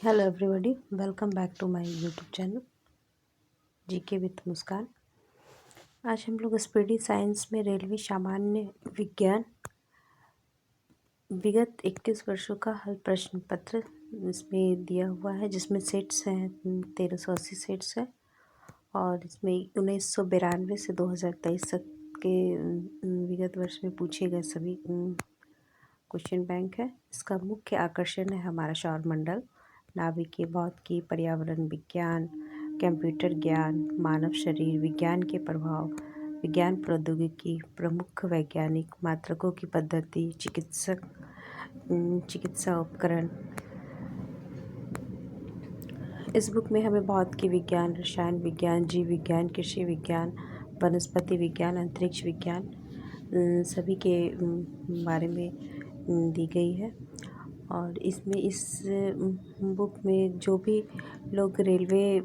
Hello everybody, welcome back to my YouTube channel GK with Muskan. आज हम लोग speedy science में रेलवे सामान्य विज्ञान विगत 21 वर्षों का हल प्रश्न पत्र इसमें दिया हुआ है, जिसमें सेट्स हैं 1380 सेट्स है और इसमें 1992 से 2023 तक के विगत वर्ष में पूछे गए सभी क्वेश्चन बैंक है। इसका मुख्य आकर्षण है हमारा सौरमंडल, नाभिकीय भौतिकी, पर्यावरण विज्ञान, कंप्यूटर ज्ञान, मानव शरीर विज्ञान के प्रभाव, विज्ञान प्रौद्योगिकी, प्रमुख वैज्ञानिक मात्रकों की पद्धति, चिकित्सा उपकरण। इस बुक में हमें भौतिकी विज्ञान, रसायन विज्ञान, जीव विज्ञान, कृषि विज्ञान, वनस्पति विज्ञान, अंतरिक्ष विज्ञान सभी के बारे में दी गई है। और इसमें इस बुक में जो भी लोग रेलवे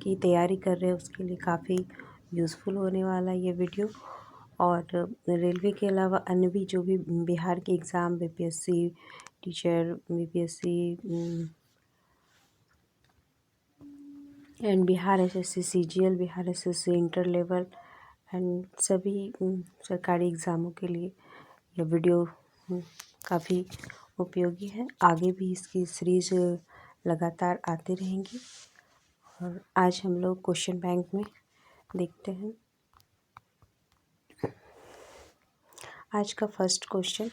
की तैयारी कर रहे हैं उसके लिए काफ़ी यूज़फुल होने वाला है ये वीडियो। और रेलवे के अलावा अन्य भी जो भी बिहार के exam, BPSC teacher, BPSC and Bihar SSC CGL, Bihar SSC inter level and सभी सरकारी एग्ज़ामों के लिए यह वीडियो काफ़ी उपयोगी है। आगे भी इसकी सीरीज़ लगातार आती रहेंगी। और आज हम लोग क्वेश्चन बैंक में देखते हैं। आज का फर्स्ट क्वेश्चन,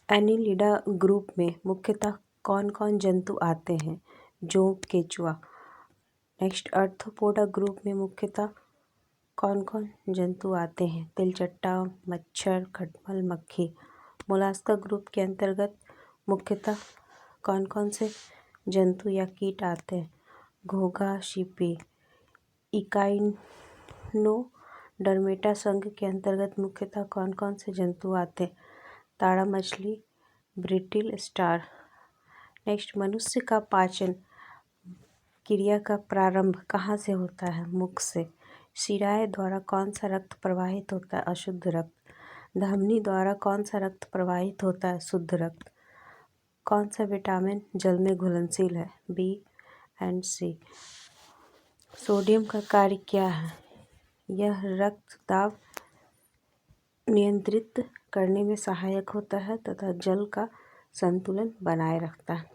एनिलिडा ग्रुप में मुख्यतः कौन कौन जंतु आते हैं? जोंक, केचुआ। नेक्स्ट, आर्थ्रोपोडा ग्रुप में मुख्यतः कौन कौन जंतु आते हैं? तिलचट्टा, मच्छर, खटमल, मक्खी। मोलास्का ग्रुप के अंतर्गत मुख्यतः कौन कौन से जंतु या कीट आते हैं? घोंघा, सीपी। इकाइनोडर्मेटा संघ के अंतर्गत मुख्यतः कौन कौन से जंतु आते हैं? ताड़ा मछली, ब्रिटिल स्टार। नेक्स्ट, मनुष्य का पाचन क्रिया का प्रारंभ कहाँ से होता है? मुख से। शिराएं द्वारा कौन सा रक्त प्रवाहित होता है? अशुद्ध रक्त। धमनी द्वारा कौन सा रक्त प्रवाहित होता है? शुद्ध रक्त। कौन सा विटामिन जल में घुलनशील है? B and C. सोडियम का कार्य क्या है? यह रक्तदाब नियंत्रित करने में सहायक होता है तथा जल का संतुलन बनाए रखता है।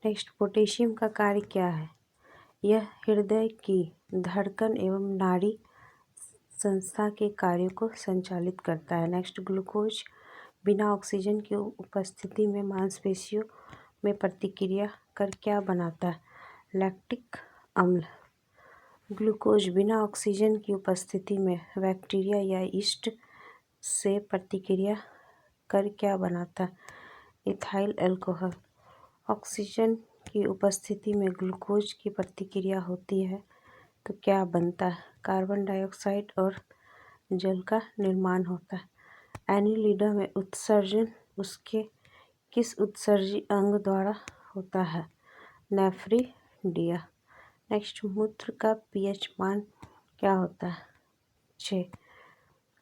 नेक्स्ट, पोटेशियम का कार्य क्या है? यह हृदय की धड़कन एवं नाड़ी संस्था के कार्यों को संचालित करता है। नेक्स्ट, ग्लूकोज बिना ऑक्सीजन की उपस्थिति में मांसपेशियों में प्रतिक्रिया कर क्या बनाता है? लैक्टिक अम्ल। ग्लूकोज बिना ऑक्सीजन की उपस्थिति में बैक्टीरिया या यीस्ट से प्रतिक्रिया कर क्या बनाता है? Ethyl alcohol. ऑक्सीजन की उपस्थिति में ग्लूकोज की प्रतिक्रिया होती है तो क्या बनता है? कार्बन डाइऑक्साइड और जल का निर्माण होता है। एनिलिडा में उत्सर्जन उसके किस उत्सर्जी अंग द्वारा होता है? नेफ्रिडिया। नेक्स्ट, मूत्र का पीएच मान क्या होता है? 6।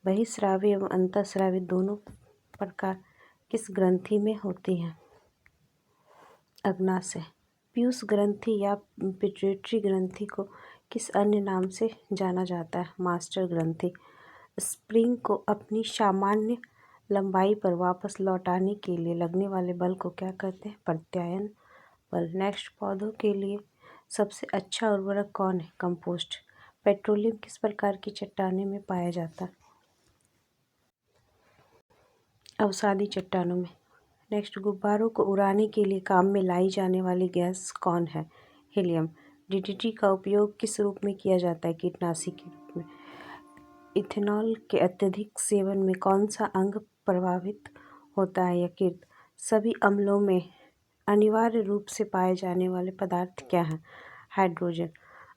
बहिस्रावी एवं अंतःस्रावी दोनों प्रकार किस ग्रंथि में होती हैं? अग्नाशय। पीयूष ग्रंथि या पिट्यूटरी ग्रंथि को किस अन्य नाम से जाना जाता है? मास्टर ग्रंथि। स्प्रिंग को अपनी सामान्य लंबाई पर वापस लौटाने के लिए लगने वाले बल को क्या कहते हैं? प्रत्यायन बल। नेक्स्ट, पौधों के लिए सबसे अच्छा उर्वरक कौन है? कंपोस्ट। पेट्रोलियम किस प्रकार की चट्टानों में पाया जाता है? अवसादी चट्टानों में। नेक्स्ट, गुब्बारों को उड़ाने के लिए काम में लाई जाने वाली गैस कौन है? हीलियम। डीडीटी का उपयोग किस रूप में किया जाता है? कीटनाशी के रूप में। इथेनॉल के अत्यधिक सेवन में कौन सा अंग प्रभावित होता है? यकृत। सभी अम्लों में अनिवार्य रूप से पाए जाने वाले पदार्थ क्या हैं? हाइड्रोजन।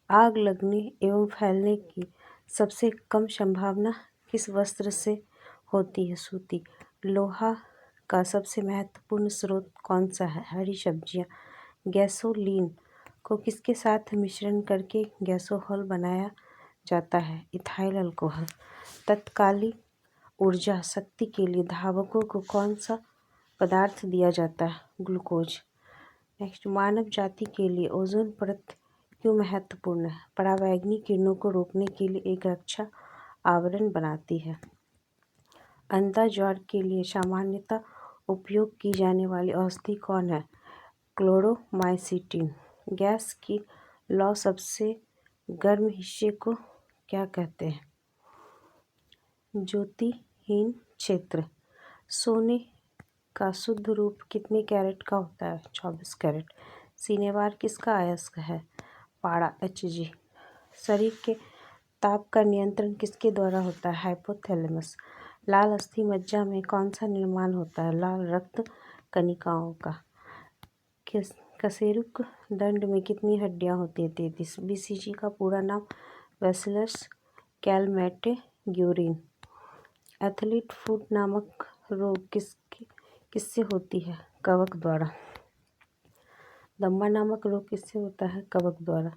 आग लगने एवं फैलने की सबसे कम संभावना किस वस्त्र से होती है? सूती। लोहा का सबसे महत्वपूर्ण स्रोत कौन सा है? हरी सब्जियां। गैसोलीन को किसके साथ मिश्रण करके गैसोहॉल बनाया जाता है? Ethyl alcohol. तत्कालीन ऊर्जा शक्ति के लिए धावकों को कौन सा पदार्थ दिया जाता है? ग्लूकोज। नेक्स्ट, मानव जाति के लिए ओजोन परत क्यों महत्वपूर्ण है? पराबैंगनी किरणों को रोकने के लिए एक रक्षा आवरण बनाती है। अंधा ज्वर के लिए सामान्यतः उपयोग की जाने वाली औषधि कौन है? क्लोरोमाइसिटिन। गैस की लौ सबसे गर्म हिस्से को क्या कहते हैं? ज्योतिहीन क्षेत्र। सोने का शुद्ध रूप कितने कैरेट का होता है? 24 कैरेट। सिनेबार किसका अयस्क है? पारा Hg। शरीर के ताप का नियंत्रण किसके द्वारा होता है? हाइपोथैलेमस। लाल अस्थि मज्जा में कौन सा निर्माण होता है? लाल रक्त कणिकाओं का। कशेरुक दंड में कितनी हड्डियां होती हैं? 33। बीसीजी का पूरा नाम? Bacillus Calmette-Guérin. एथलीट फुट नामक रोग किससे होती है? कवक द्वारा। दम्मा नामक रोग किससे होता है? कवक द्वारा।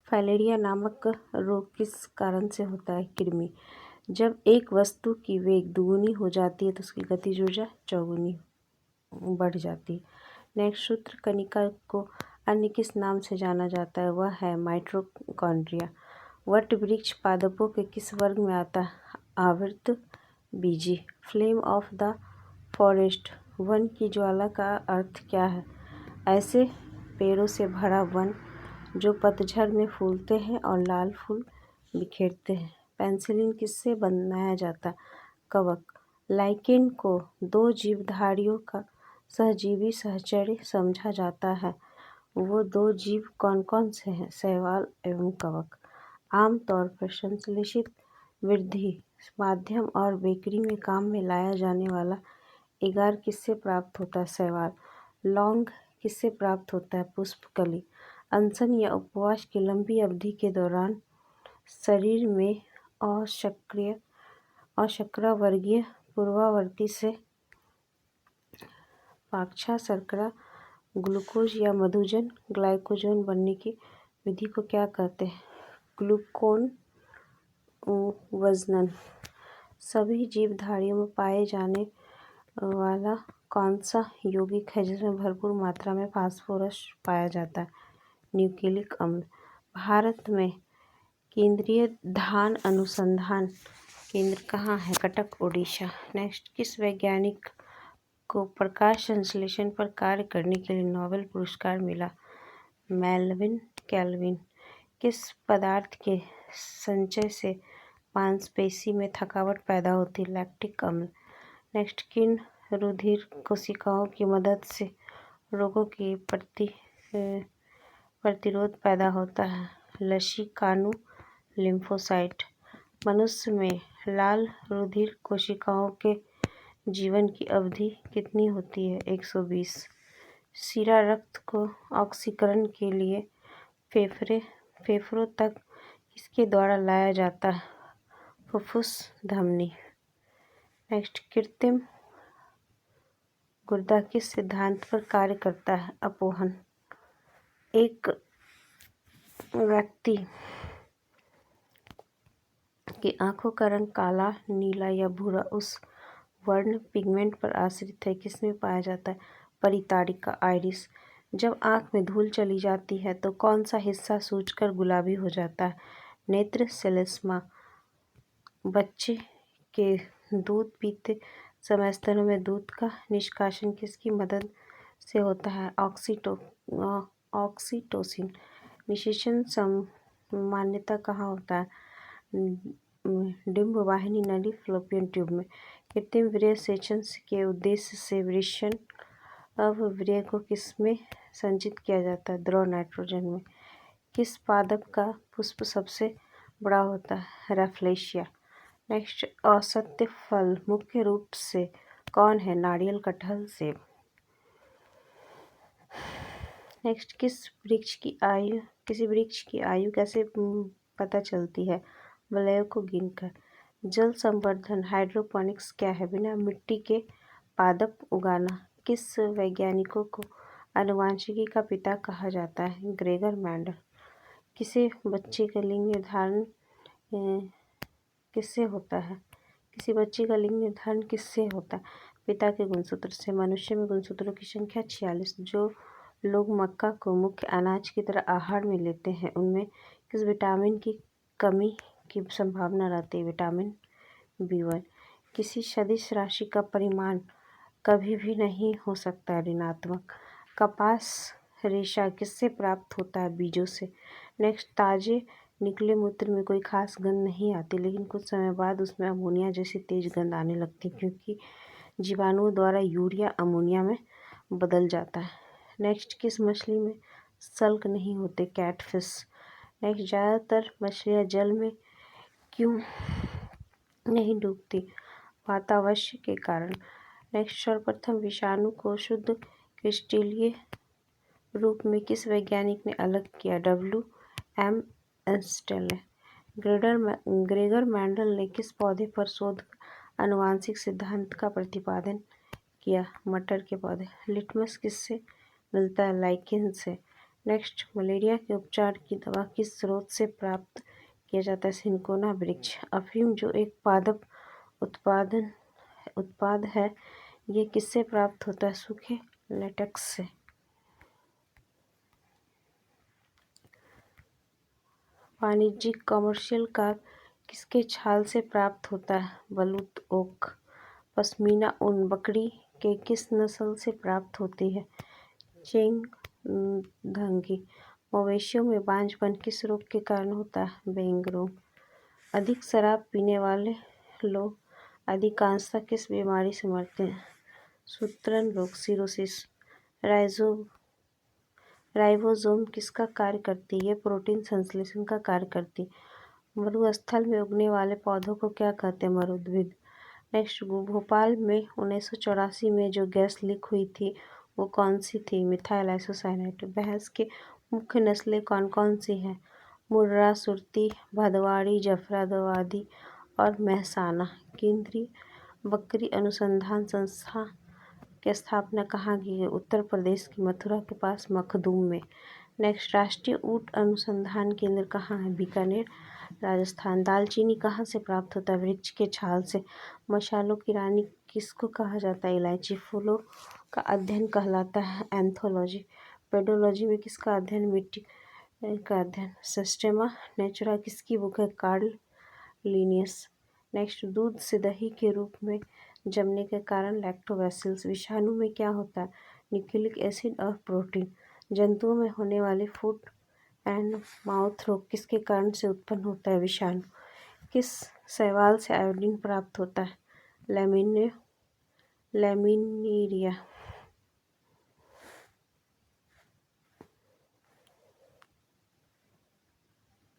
फाइलेरिया नामक रोग किस कारण से होता है? कृमि। जब एक वस्तु की वेग दुगुनी हो जाती है तो उसकी गतिज ऊर्जा चौगुनी बढ़ जाती है। नेक्स्ट, सूत्र कणिका को अन्य किस नाम से जाना जाता है? वह है माइटोकॉन्ड्रिया। वट वृक्ष पादपों के किस वर्ग में आता है? आवृत बीजी। फ्लेम ऑफ द फॉरेस्ट, वन की ज्वाला का अर्थ क्या है? ऐसे पेड़ों से भरा वन जो पतझड़ में फूलते हैं और लाल फूल बिखेरते हैं। पेंसिलिन किससे बनाया जाता है? कवक। लाइकेन को दो जीवधारियों का सहजीवी सहचर्य समझा जाता है। वो दो जीव कौन कौन से हैं? शैवाल एवं कवक। आमतौर पर संश्लेषित वृद्धि माध्यम और बेकरी में काम में लाया जाने वाला एगार किससे प्राप्त होता है? शैवाल। लौंग किससे प्राप्त होता है? पुष्पकली। अनशन या उपवास की लंबी अवधि के दौरान शरीर में अशर्करा-वर्गीय पूर्ववर्ती से पाक्षा शर्करा ग्लूकोज या मधुजन ग्लाइकोजन बनने की विधि को क्या कहते हैं? ग्लूकोन वजनन। सभी जीवधारियों में पाए जाने वाला कौन सा यौगिक है जिसमें भरपूर मात्रा में फास्फोरस पाया जाता है? न्यूक्लिक अम्ल। भारत में केंद्रीय धान अनुसंधान केंद्र कहाँ है? कटक, ओडिशा। नेक्स्ट, किस वैज्ञानिक को प्रकाश संश्लेषण पर कार्य करने के लिए नोबेल पुरस्कार मिला? Melvin Calvin. किस पदार्थ के संचय से मांसपेशी में थकावट पैदा होती है? लैक्टिक अम्ल। नेक्स्ट, किन रुधिर कोशिकाओं की मदद से रोगों की प्रतिरोध पैदा होता है? लसीकानु लिम्फोसाइट। मनुष्य में लाल रुधिर कोशिकाओं के जीवन की अवधि कितनी होती है? 120। शिरा रक्त को ऑक्सीकरण के लिए फेफड़ों तक किसके द्वारा लाया जाता है? फुफ्फुस धमनी। नेक्स्ट, कृत्रिम गुर्दा किस सिद्धांत पर कार्य करता है? अपोहन। एक व्यक्ति की आंखों का रंग काला, नीला या भूरा उस वर्ण पिगमेंट पर आश्रित है किसमें पाया जाता है? परितारिका आइरिस। जब आंख में धूल चली जाती है तो कौन सा हिस्सा सूजकर गुलाबी हो जाता है? नेत्र सेलेस्मा। बच्चे के दूध पीते समय स्तनों में दूध का निष्कासन किसकी मदद से होता है? ऑक्सीटोसिन। निषेचन सामान्यतः कहाँ होता है? डिंबवाहिनी नली फलोपियन ट्यूब में। कृत्रिम वीर्य सेचन के उद्देश्य से वृषण अवयव को किसमें संचित किया जाता है? द्रव नाइट्रोजन में। किस पादप का पुष्प सबसे बड़ा होता है? रैफलेशिया। नेक्स्ट, औषधीय फल मुख्य रूप से कौन है? नारियल, कटहल, सेब। नेक्स्ट, किसी वृक्ष की आयु कैसे पता चलती है? वलयों को गिनकर। जल संवर्धन हाइड्रोपोनिक्स क्या है? बिना मिट्टी के पादप उगाना। किस वैज्ञानिकों को आनुवंशिकी का पिता कहा जाता है? Gregor Mendel. किसी बच्चे का लिंग निर्धारण किससे होता है? पिता के गुणसूत्र से। मनुष्य में गुणसूत्रों की संख्या 46। जो लोग मक्का को मुख्य अनाज की तरह आहार में लेते हैं उनमें किस विटामिन की कमी की संभावना रहती है? Vitamin B1। किसी सदिश राशि का परिमाण कभी भी नहीं हो सकता ऋणात्मक। कपास रेशा किससे प्राप्त होता है? बीजों से। नेक्स्ट, ताजे निकले मूत्र में कोई खास गंध नहीं आती, लेकिन कुछ समय बाद उसमें अमोनिया जैसी तेज गंध आने लगती है, क्योंकि जीवाणुओं द्वारा यूरिया अमोनिया में बदल जाता है। नेक्स्ट, किस मछली में सल्क नहीं होते? कैटफिश। नेक्स्ट, ज़्यादातर मछलियाँ जल में क्यों नहीं डूबती? वातावश्य के कारण। नेक्स्ट, सर्वप्रथम विषाणु को शुद्ध क्रिस्टलीय रूप में किस वैज्ञानिक ने अलग किया? W.M. इंस्टेल ने। ग्रेगर मेंडल ने किस पौधे पर शोध कर आनुवंशिक सिद्धांत का प्रतिपादन किया? मटर के पौधे। लिटमस किससे मिलता है? लाइकेन से। नेक्स्ट, मलेरिया के उपचार की दवा किस स्रोत से प्राप्त किया जाता है? सिनकोना वृक्ष। अफीम जो एक पादप उत्पाद है, ये किससे प्राप्त होता है? सूखे लेटेक्स से। वाणिज्यिक कमर्शियल कार किसके छाल से प्राप्त होता है? बलूत ओक। पश्मीना ऊन बकरी के किस नस्ल से प्राप्त होती है? चेंगथंगी। मवेशियों में बांझपन किस रोग के कारण होता है? बेंग रोग। अधिक शराब पीने वाले लोग अधिकांशतः किस बीमारी से मरते हैं? सूत्रण रोग, सिरोसिस। राइबोसोम किसका कार्य करती है? यह प्रोटीन संश्लेषण का कार्य करती है। मरुस्थल में उगने वाले पौधों को क्या कहते हैं? मरुद्भिद। नेक्स्ट, भोपाल में 1984 में जो गैस लीक हुई थी वो कौन सी थी? Methyl isocyanate. भैंस की मुख्य नस्लें कौन कौन सी हैं? मुर्रा, सुरती, भदवाड़ी, जफराबादी और मेहसाना। केंद्रीय बकरी अनुसंधान संस्था की स्थापना कहाँ की गई? उत्तर प्रदेश की मथुरा के पास मखदूम में। नेक्स्ट, राष्ट्रीय ऊंट अनुसंधान केंद्र कहाँ है? बीकानेर, राजस्थान। दालचीनी कहाँ से प्राप्त होता है? वृक्ष के छाल से। मसालों की रानी किसको कहा जाता है? इलायची। फूलों का अध्ययन कहलाता है एंथोलॉजी। पेडोलॉजी में किसका अध्ययन? मिट्टी का अध्ययन। सिस्टेमा नेचुरा किसकी बुक है? Karl Linnaeus. नेक्स्ट, दूध से दही के रूप में जमने के कारण लैक्टोबैसिलस। विषाणु में क्या होता है? न्यूक्लिक एसिड और प्रोटीन। जंतुओं में होने वाले फुट एंड माउथ रोग किसके कारण से उत्पन्न होता है? विषाणु। किस शैवाल से आयोडीन प्राप्त होता है? लैमिनीरिया।